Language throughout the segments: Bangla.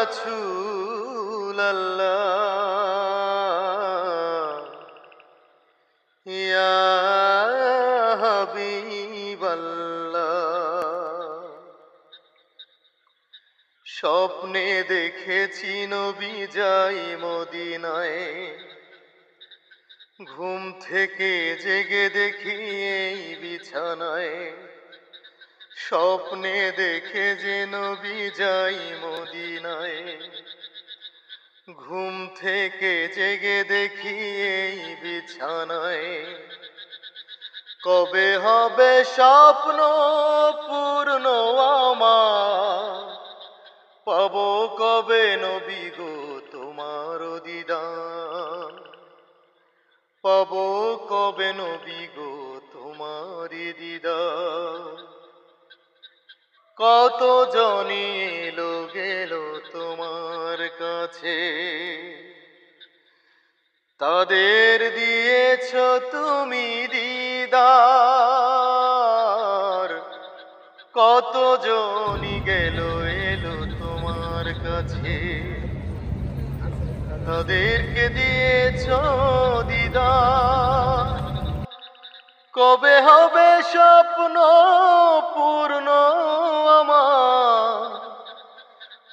রাসূলাল্লাহ ইয়া হাবিবাল্লাহ। স্বপ্নে দেখেছি নবী যাই মদিনায়, ঘুম থেকে জেগে দেখি এই বিছানায়। স্বপ্নে দেখে যে নবী যাই মদিনায়, ঘুম থেকে জেগে দেখি এই বিছানায়। কবে হবে স্বপ্ন পূর্ণ আমার, পাবো কবে নবী গো তোমার দিদার। পাবো কবে নবী গো তোমার দিদার। কত জনি এলো গেল তোমার কাছে, তাদের দিয়েছ তুমি দিদার। কত জনি গেল এলো তোমার কাছে, তাদেরকে দিয়েছ দিদার। কবে হবে স্বপ্ন পূর্ণ আমার,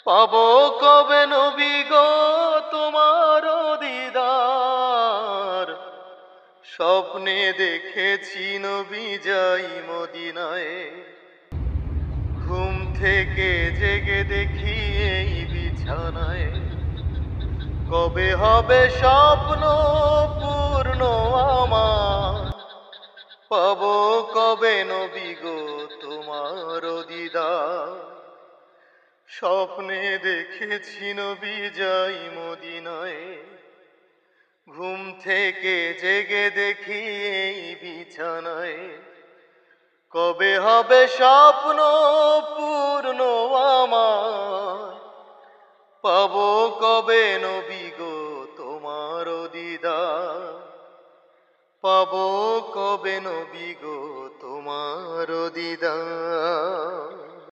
পাবো কবে নবী গো তোমার দিদার। স্বপ্নে দেখেছি নবী যাই মদিনায়, ঘুম থেকে জেগে দেখি এই বিছানায়। কবে হবে স্বপ্ন পূর্ণ আমার, পাবো কবে নবী গো তোমার দিদার। স্বপ্নে দেখেছি নবী যাই মদিনায়, ঘুম থেকে জেগে দেখি এই বিছানায়। কবে হবে স্বপ্ন পূর্ণ আমার, পাবো কবে নবী গো তোমার দিদার। পাবো কবে নবী গো তোমার দিদার।